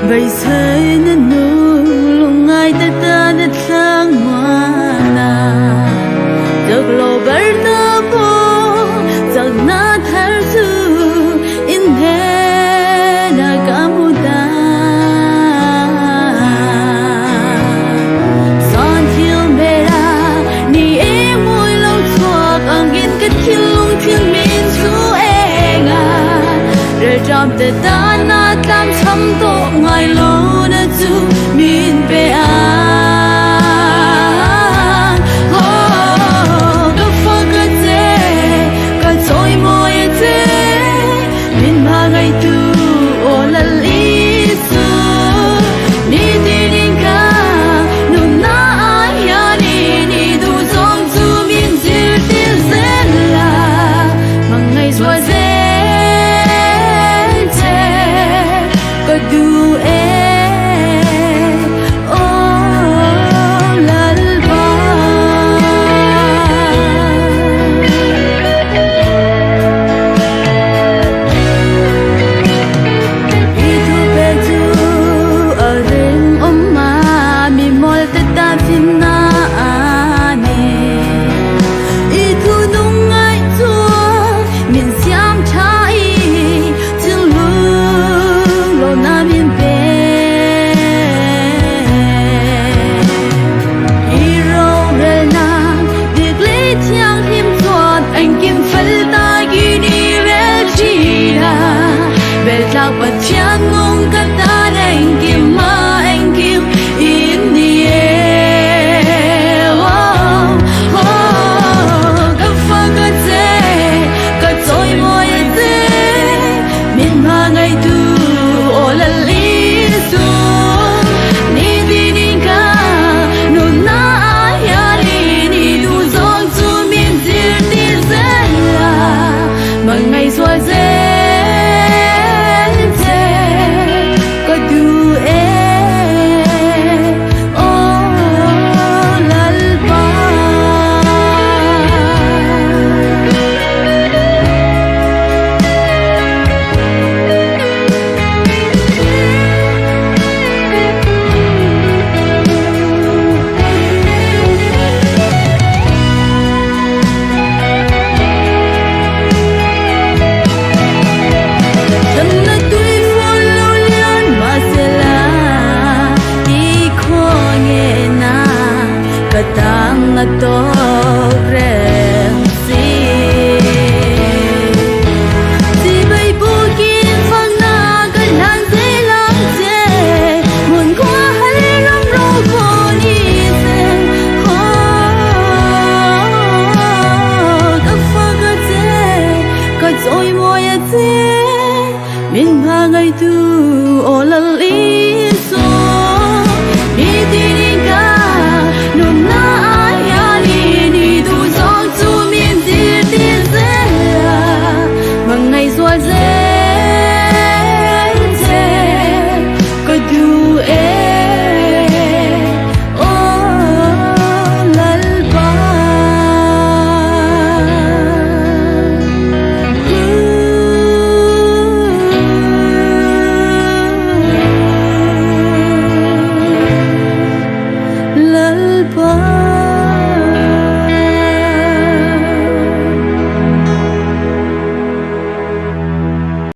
vậy say nên nụ lòng ai ta ta đã sang mana được lo bер na po giặc na thar su in he na kamuda son thiêu mera ni em môi lâu chuộc ang in cất thiên lung thiên min su enga rồi trong tê ta na tam thăm tổ ngày lâu đã chu min pe an có phơ cái thế cái trôi môi thế min ma ngày tu ô là lý su ni đi đi cả nu na ai ya ni du trong chu min dil tin sen la mang ngày rồi do it oh lalba itu betu aring omma mi mol ta finna ane itu nungai tu min siam thai til lu lo na min pe hero rel na dik le thiang him chot anh kim phal ta gi ni rel chi la bel tak pa thiang ngong ka ta anh kim ma anh kim in the air oh ka fa ka te ka toy mo ye te min ma ngai tu ô là lý su ni đi đi cả nu na ya ni du dong chu min zir ti zen la mang ngày rồi zen te có du e ô lalba tang to rem si si bay bu kin phang na kan han se lam se mun kwa hal ram ro ko ni se ho ka fa ka te ka choi mo ye te min ma ngai tu o la